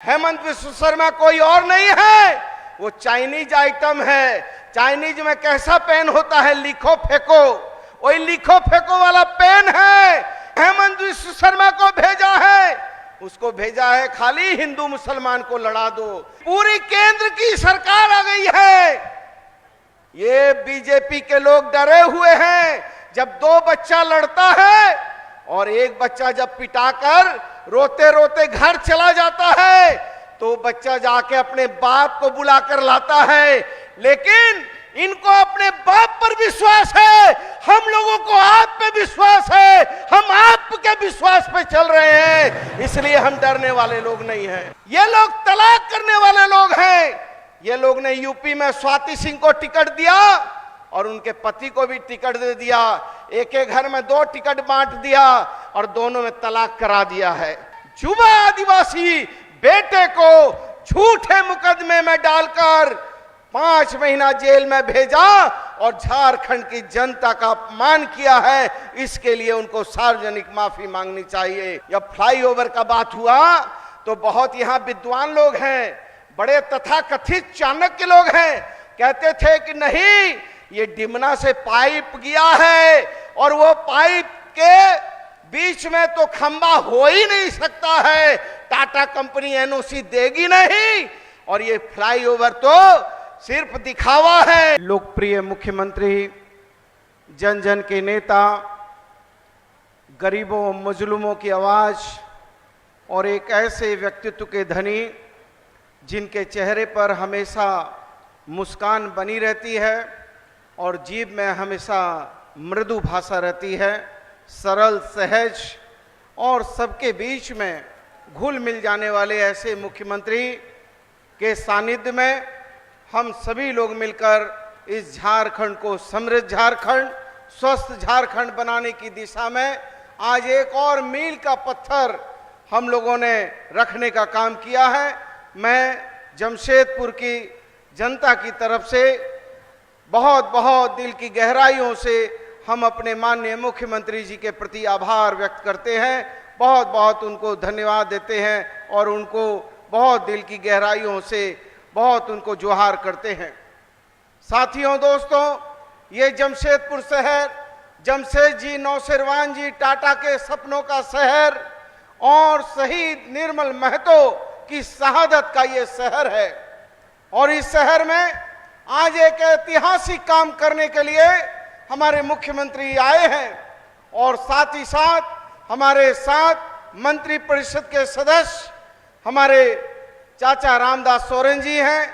हेमंत विश्व शर्मा कोई और नहीं है, वो चाइनीज आइटम है। चाइनीज में कैसा पेन होता है, लिखो फेंको, वही लिखो फेंको वाला पेन है। हेमंत विश्व शर्मा को भेजा है, उसको भेजा है खाली हिंदू मुसलमान को लड़ा दो। पूरी केंद्र की सरकार आ गई है। ये बीजेपी के लोग डरे हुए हैं। जब दो बच्चा लड़ता है और एक बच्चा जब पिटाकर रोते रोते घर चला जाता है तो बच्चा जाके अपने बाप को बुलाकर लाता है। लेकिन इनको अपने बाप पर विश्वास है, हम लोगों को आप पे विश्वास है, हम आपके विश्वास पे चल रहे हैं, इसलिए हम डरने वाले लोग नहीं हैं। ये लोग तलाक करने वाले लोग हैं। ये लोग ने यूपी में स्वाति सिंह को टिकट दिया और उनके पति को भी टिकट दे दिया। एक एक घर में 2 टिकट बांट दिया और दोनों में तलाक करा दिया है। युवा आदिवासी बेटे को झूठे मुकदमे में डालकर 5 महीना जेल में भेजा और झारखंड की जनता का अपमान किया है। इसके लिए उनको सार्वजनिक माफी मांगनी चाहिए। जब फ्लाईओवर का बात हुआ तो बहुत यहाँ विद्वान लोग हैं, बड़े तथाकथित चाणक्य लोग हैं, कहते थे कि नहीं, ये डिमना से पाइप गया है और वो पाइप के बीच में तो खंबा हो ही नहीं सकता है, टाटा कंपनी एनओसी देगी नहीं, और ये फ्लाईओवर तो सिर्फ दिखावा है। लोकप्रिय मुख्यमंत्री, जन जन के नेता, गरीबों मजलूमों की आवाज और एक ऐसे व्यक्तित्व के धनी जिनके चेहरे पर हमेशा मुस्कान बनी रहती है और जीभ में हमेशा मृदु भाषा रहती है, सरल सहज और सबके बीच में घुल मिल जाने वाले ऐसे मुख्यमंत्री के सानिध्य में हम सभी लोग मिलकर इस झारखंड को समृद्ध झारखंड, स्वस्थ झारखंड बनाने की दिशा में आज एक और मील का पत्थर हम लोगों ने रखने का काम किया है। मैं जमशेदपुर की जनता की तरफ से बहुत बहुत दिल की गहराइयों से हम अपने माननीय मुख्यमंत्री जी के प्रति आभार व्यक्त करते हैं, बहुत बहुत उनको धन्यवाद देते हैं और उनको बहुत दिल की गहराइयों से बहुत उनको जोहार करते हैं। साथियों, दोस्तों, ये जमशेदपुर शहर जमशेद जी, नौशेरवान जी टाटा के सपनों का शहर और शहीद निर्मल महतो की शहादत का ये शहर है और इस शहर में आज एक ऐतिहासिक काम करने के लिए हमारे मुख्यमंत्री आए हैं और साथ ही साथ हमारे साथ मंत्री परिषद के सदस्य हमारे चाचा रामदास सोरेन जी हैं,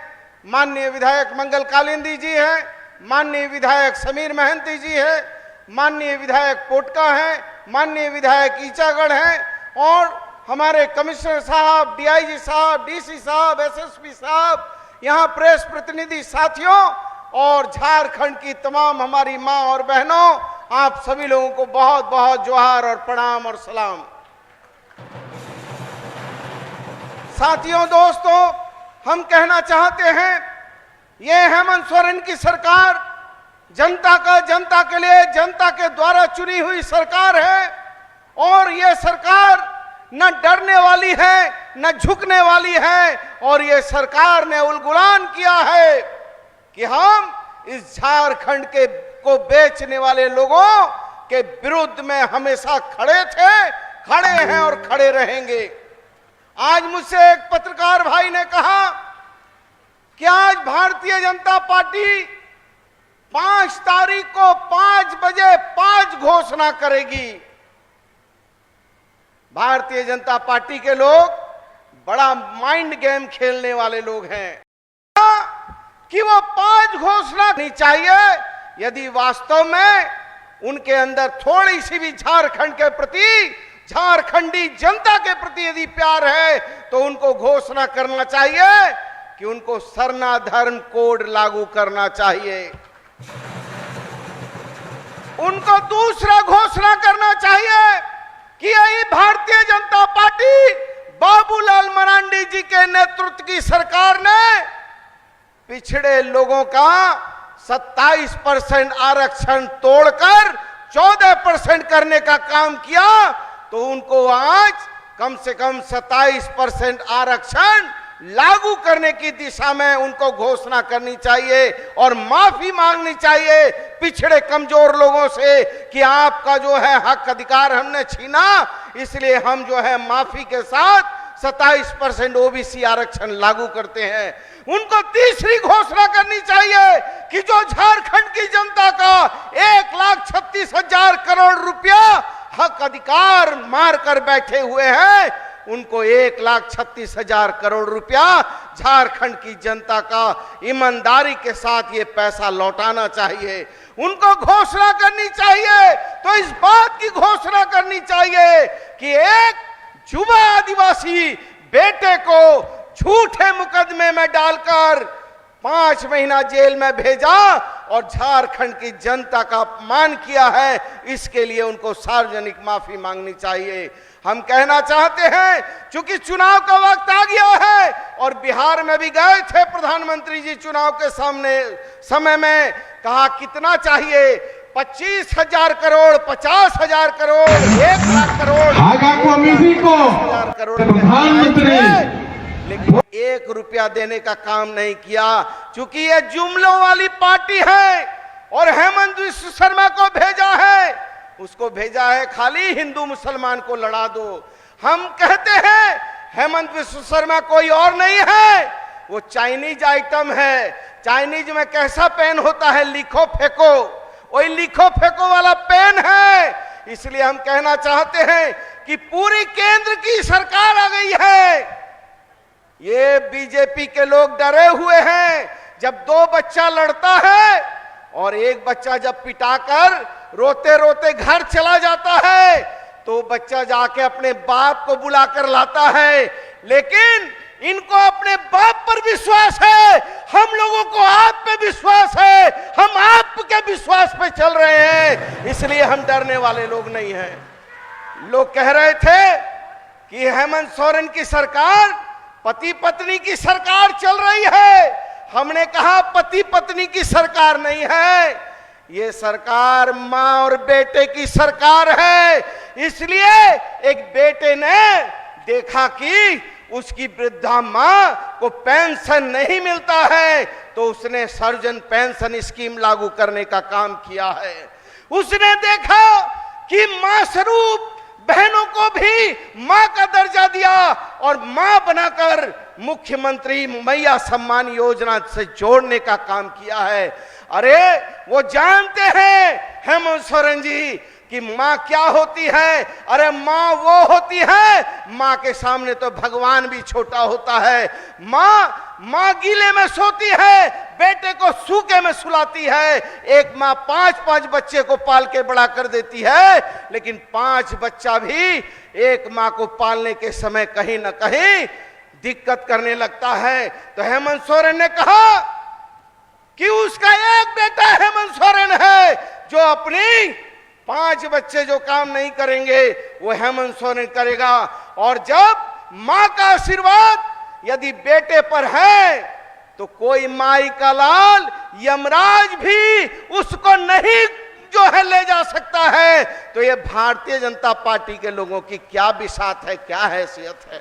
माननीय विधायक मंगल कालिंदी जी हैं, माननीय विधायक समीर महंती जी हैं, माननीय विधायक पोटका हैं, माननीय विधायक ईचागढ़ हैं और हमारे कमिश्नर साहब, डीआईजी साहब, डीसी साहब, एसएसपी साहब, यहाँ प्रेस प्रतिनिधि साथियों और झारखंड की तमाम हमारी माँ और बहनों, आप सभी लोगों को बहुत बहुत जोहार और प्रणाम और सलाम। साथियों, दोस्तों, हम कहना चाहते हैं, ये हेमंत सोरेन की सरकार जनता के लिए, जनता के द्वारा चुनी हुई सरकार है और ये सरकार न डरने वाली है न झुकने वाली है और ये सरकार ने उलगुलान किया है कि हम इस झारखंड के को बेचने वाले लोगों के विरुद्ध में हमेशा खड़े थे, खड़े हैं और खड़े रहेंगे। आज मुझसे एक पत्रकार भाई ने कहा कि आज भारतीय जनता पार्टी 5 तारीख को 5 बजे 5 घोषणा करेगी। भारतीय जनता पार्टी के लोग बड़ा माइंड गेम खेलने वाले लोग हैं कि वो 5 घोषणा नहीं चाहिए। यदि वास्तव में उनके अंदर थोड़ी सी भी झारखंड के प्रति, झारखंडी जनता के प्रति यदि प्यार है तो उनको घोषणा करना चाहिए कि उनको सरना धर्म कोड लागू करना चाहिए। उनको दूसरा घोषणा करना चाहिए कि यही भारतीय जनता पार्टी बाबूलाल मरांडी जी के नेतृत्व की सरकार ने पिछड़े लोगों का 27% आरक्षण तोड़कर 14% करने का काम किया, तो उनको आज कम से कम 27% आरक्षण लागू करने की दिशा में उनको घोषणा करनी चाहिए और माफी मांगनी चाहिए पिछड़े कमजोर लोगों से कि आपका जो है हक अधिकार हमने छीना, इसलिए हम जो है माफी के साथ 27% ओबीसी आरक्षण लागू करते हैं। उनको तीसरी घोषणा करनी चाहिए कि जो झारखंड की जनता का 1,36,000 करोड़ रुपया हक अधिकार मार कर बैठे हुए हैं, उनको 1,36,000 करोड़ रुपया झारखंड की जनता का ईमानदारी के साथ ये पैसा लौटाना चाहिए। उनको घोषणा करनी चाहिए तो इस बात की घोषणा करनी चाहिए कि एक युवा आदिवासी बेटे को झूठे मुकदमे में डालकर 5 महीना जेल में भेजा और झारखंड की जनता का अपमान किया है, इसके लिए उनको सार्वजनिक माफी मांगनी चाहिए। हम कहना चाहते हैं, चूंकि चुनाव का वक्त आ गया है और बिहार में भी गए थे प्रधानमंत्री जी चुनाव के समय में, कहा कितना चाहिए, 25,000 करोड़, 50,000 करोड़, 1,00,000 करोड़, प्रधानमंत्री, लेकिन 1 रुपया देने का काम नहीं किया। चूंकि ये जुमलों वाली पार्टी है और हेमंत विश्व शर्मा को भेजा है, उसको भेजा है खाली हिंदू मुसलमान को लड़ा दो। हम कहते हैं हेमंत विश्व शर्मा कोई और नहीं है, वो चाइनीज आइटम है। चाइनीज में कैसा पेन होता है, लिखो फेंको, वही लिखो फेंको वाला पेन है। इसलिए हम कहना चाहते हैं कि पूरी केंद्र की सरकार आ गई है। ये बीजेपी के लोग डरे हुए हैं। जब 2 बच्चा लड़ता है और एक बच्चा जब पिटाकर रोते रोते घर चला जाता है तो बच्चा जाके अपने बाप को बुलाकर लाता है, लेकिन इनको अपने बाप पर विश्वास है, हम लोगों को आप पे विश्वास है, हम आपके विश्वास पे चल रहे हैं, इसलिए हम डरने वाले लोग नहीं हैं। लोग कह रहे थे कि हेमंत सोरेन की सरकार पति पत्नी की सरकार चल रही है। हमने कहा पति पत्नी की सरकार नहीं है, ये सरकार मां और बेटे की सरकार है। इसलिए एक बेटे ने देखा कि उसकी वृद्धा मां को पेंशन नहीं मिलता है तो उसने सर्वजन पेंशन स्कीम लागू करने का काम किया है। उसने देखा कि मां स्वरूप बहनों को भी मां का दर्जा दिया और मां बनाकर मुख्यमंत्री मैया सम्मान योजना से जोड़ने का काम किया है। अरे वो जानते हैं हेमंत सोरेन जी कि मां क्या होती है। अरे मां वो होती है, मां के सामने तो भगवान भी छोटा होता है। मां गीले में सोती है, बेटे को सूखे में सुलाती है। एक मां 5-5 बच्चे को पाल के बड़ा कर देती है, लेकिन 5 बच्चा भी एक मां को पालने के समय कहीं ना कहीं दिक्कत करने लगता है। तो हेमंत सोरेन ने कहा कि उसका एक बेटा हेमंत सोरेन है जो अपनी 5 बच्चे जो काम नहीं करेंगे वो हेमंत सोरेन करेगा। और जब मां का आशीर्वाद यदि बेटे पर है तो कोई माई का लाल यमराज भी उसको नहीं जो है ले जा सकता है। तो ये भारतीय जनता पार्टी के लोगों की क्या बिसात है, क्या हैसियत है।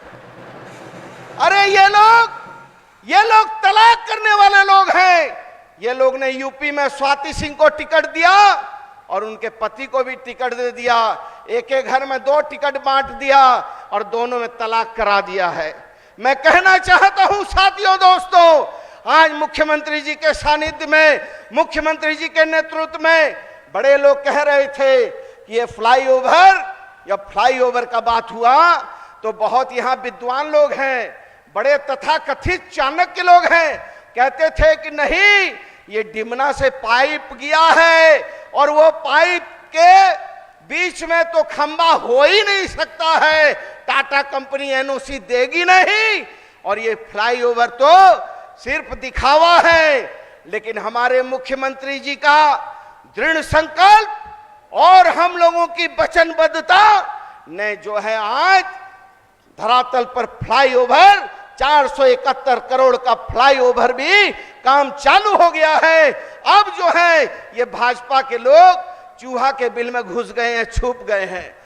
अरे ये लोग तलाक करने वाले लोग हैं। ये लोग ने यूपी में स्वाति सिंह को टिकट दिया और उनके पति को भी टिकट दे दिया। एक एक घर में 2 टिकट बांट दिया और दोनों में तलाक करा दिया है। मैं कहना चाहता हूं साथियों, दोस्तों, आज मुख्यमंत्री जी के सानिध्य में, मुख्यमंत्री जी के नेतृत्व में बड़े लोग कह रहे थे कि ये फ्लाईओवर का बात हुआ तो बहुत यहां विद्वान लोग हैं, बड़े तथाकथित चाणक्य लोग हैं, कहते थे कि नहीं, ये डिमना से पाइप गया है और वो पाइप के बीच में तो खंबा हो ही नहीं सकता है, टाटा कंपनी एनओसी देगी नहीं, और ये फ्लाईओवर तो सिर्फ दिखावा है। लेकिन हमारे मुख्यमंत्री जी का दृढ़ संकल्प और हम लोगों की वचनबद्धता ने जो है आज धरातल पर फ्लाईओवर 471 करोड़ का फ्लाईओवर भी काम चालू हो गया है। अब जो है ये भाजपा के लोग चूहा के बिल में घुस गए हैं, छुप गए हैं।